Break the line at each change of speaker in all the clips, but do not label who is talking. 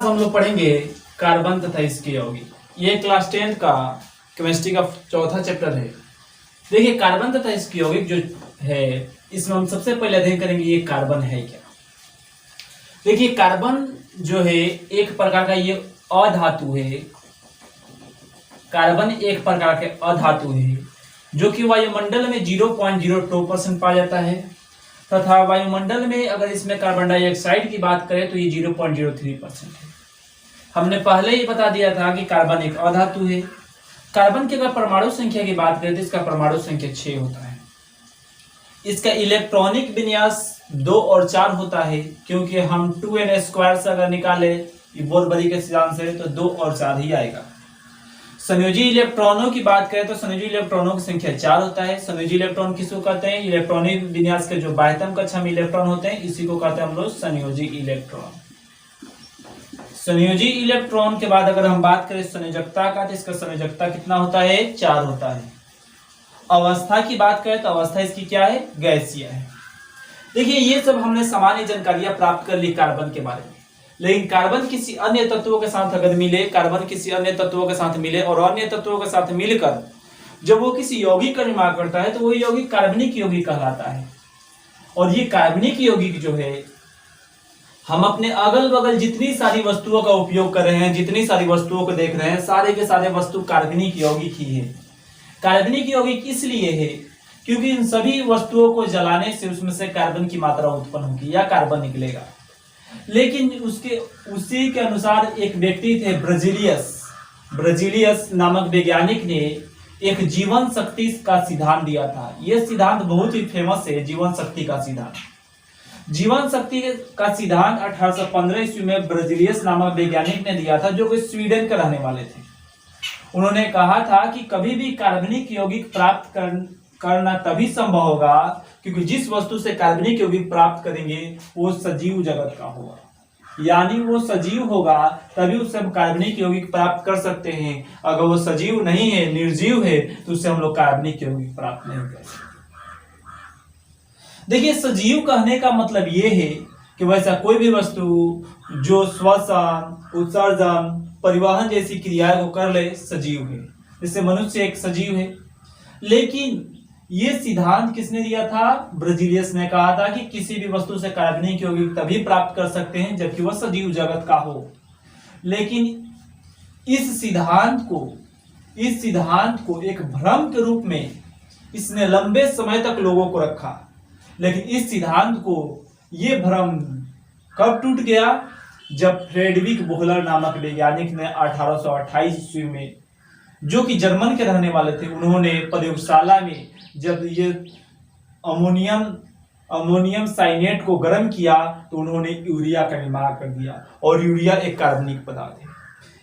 हम लोग पढ़ेंगे कार्बन तथा इसके यौगिक। ये क्लास 10 का केमिस्ट्री का चौथा चैप्टर है। देखिए कार्बन तथा इसके यौगिक जो है इसमें हम सबसे पहले अध्ययन करेंगे ये कार्बन है क्या। देखिए कार्बन जो है एक प्रकार का ये अधातु है। कार्बन एक प्रकार के अधातु है जो कि वायुमंडल में 0.02% पाया जाता है तथा वायुमंडल में अगर इसमें कार्बन डाइऑक्साइड की बात करें तो ये 0.03% है। हमने पहले ही बता दिया था कि कार्बन एक अधातु है। कार्बन की अगर परमाणु संख्या की बात करें तो इसका परमाणु संख्या 6 होता है। इसका इलेक्ट्रॉनिक विन्यास 2 और 4 होता है क्योंकि हम 2n² से अगर निकाले बोल्बरी के सिद्धांत से तो 2 और 4 ही आएगा। संयोजी इलेक्ट्रॉनों की बात करें तो संयोजी इलेक्ट्रॉनों की संख्या 4 होता है। संयोजी इलेक्ट्रॉन किसको कहते हैं? इलेक्ट्रॉनिक विन्यास के जो बाह्यतम कक्षा में इलेक्ट्रॉन होते हैं इसी को कहते हैं हम लोग संयोजी इलेक्ट्रॉन। संयोजी इलेक्ट्रॉन के बाद अगर हम बात करें संयोजकता का तो इसका संयोजकता कितना होता है? 4 होता है। अवस्था की बात करें तो अवस्था इसकी क्या है? गैसीय है। देखिए ये सब हमने सामान्य जानकारियां प्राप्त कर ली कार्बन के बारे में, लेकिन कार्बन किसी अन्य तत्वों के साथ अगर मिले, कार्बन किसी अन्य तत्वों के साथ मिले और अन्य तत्वों के साथ मिलकर जब वो किसी यौगिक का निर्माण करता है तो वो यौगिक कार्बनिक यौगिक कहलाता है। और ये कार्बनिक यौगिक जो है हम अपने अगल बगल जितनी सारी वस्तुओं का उपयोग कर रहे हैं, जितनी सारी वस्तुओं को देख रहे हैं, सारे के सारे वस्तु कार्बनिक यौगिक ही है। कार्बनिक यौगिक इसलिए है क्योंकि इन सभी वस्तुओं को जलाने से उसमें से कार्बन की मात्रा उत्पन्न होगी या कार्बन निकलेगा। लेकिन उसी के अनुसार एक व्यक्ति थे ब्रजीलियस नामक वैज्ञानिक ने एक जीवन शक्ति का सिद्धांत दिया था। यह सिद्धांत बहुत ही फेमस है, जीवन शक्ति का सिद्धांत। जीवन शक्ति का सिद्धांत 1815 ईस्वी में ब्रजीलियस नामक वैज्ञानिक ने दिया था जो कि स्वीडन के रहने वाले थे। उन्होंने कहा था कि कभी भी कार्बनिक यौगिक प्राप्त करना तभी संभव होगा क्योंकि जिस वस्तु से कार्बनिक यौगिक प्राप्त करेंगे वो सजीव जगत का होगा, यानी वो सजीव होगा तभी उससे हम कार्बनिक यौगिक प्राप्त कर सकते हैं। अगर वो सजीव नहीं है, निर्जीव है, तो उससे हम लोग कार्बनिक यौगिक प्राप्त नहीं कर सकते। देखिए सजीव कहने का मतलब ये है कि वैसा कोई भी वस्तु जो श्वसन, उत्सर्जन, परिवहन जैसी क्रियाएं को कर ले सजीव है। जैसे मनुष्य एक सजीव है। लेकिन ये सिद्धांत किसने दिया था? ब्रजीलियस ने कहा था कि किसी भी वस्तु से कार्बनिक यौगिक तभी प्राप्त कर सकते हैं जबकि वह सजीव जगत का हो। लेकिन इस सिद्धांत को एक भ्रम के रूप में इसने लंबे समय तक लोगों को रखा। लेकिन इस सिद्धांत को ये भ्रम कब टूट गया? जब फ्रेडरिक बोहलर नामक वैज्ञानिक ने 1828 ईस्वी में, जो कि जर्मन के रहने वाले थे, उन्होंने प्रयोगशाला में जब ये अमोनियम साइनेट को गर्म किया तो उन्होंने यूरिया का निर्माण कर दिया और यूरिया एक कार्बनिक पदार्थ है।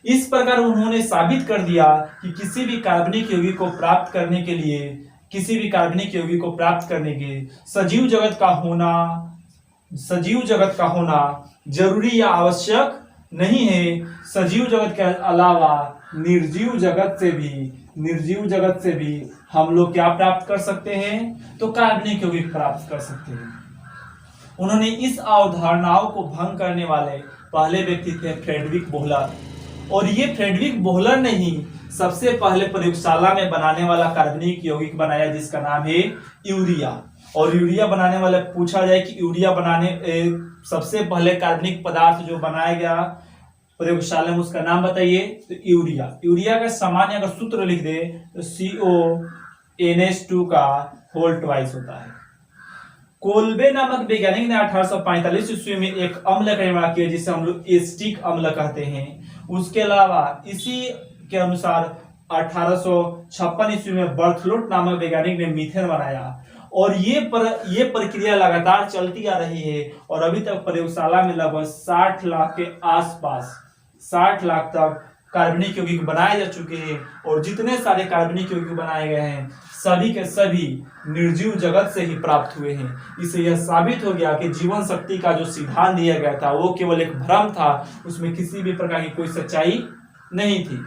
इस प्रकार उन्होंने साबित कर दिया कि किसी भी कार्बनिक यौगिक को प्राप्त करने के सजीव जगत का होना जरूरी या आवश्यक नहीं है। सजीव जगत के अलावा निर्जीव जगत से भी हम लोग क्या प्राप्त कर सकते हैं? तो कार्बनिक यौगिक प्राप्त कर सकते हैं। उन्होंने इस अवधारणाओं को भंग करने वाले पहले व्यक्ति थे फ्रेडरिक बोहलर। और ये फ्रेडरिक बोहलर ने ही सबसे पहले प्रयोगशाला में बनाने वाला कार्बनिक यौगिक बनाया जिसका नाम है यूरिया। और यूरिया बनाने वाले पूछा जाए कि यूरिया बनाने सबसे पहले कार्बनिक पदार्थ जो बनाया गया प्रयोगशाला में उसका नाम बताइए। तो यूरिया का सामान्य अगर सूत्र लिख दे तो CONH2 का होल ट्वाइस होता है। कोल्बे नामक वैज्ञानिक ने 1845 ईस्वी में एक अम्ल का निर्माण किया जिसे हम लोग एसिटिक अम्ल कहते हैं। उसके अलावा इसी के अनुसार 1856 ईस्वी में बर्थलोट नामक वैज्ञानिक ने मीथेन बनाया। और ये प्रक्रिया लगातार चलती आ रही है और अभी तक प्रयोगशाला में लगभग 60 लाख के आसपास 60 लाख तक कार्बनिक यौगिक बनाए जा चुके हैं। और जितने सारे कार्बनिक यौगिक बनाए गए हैं सभी के सभी निर्जीव जगत से ही प्राप्त हुए हैं। इससे यह साबित हो गया कि जीवन शक्ति का जो सिद्धांत दिया गया था वो केवल एक भ्रम था, उसमें किसी भी प्रकार की कोई सच्चाई नहीं थी।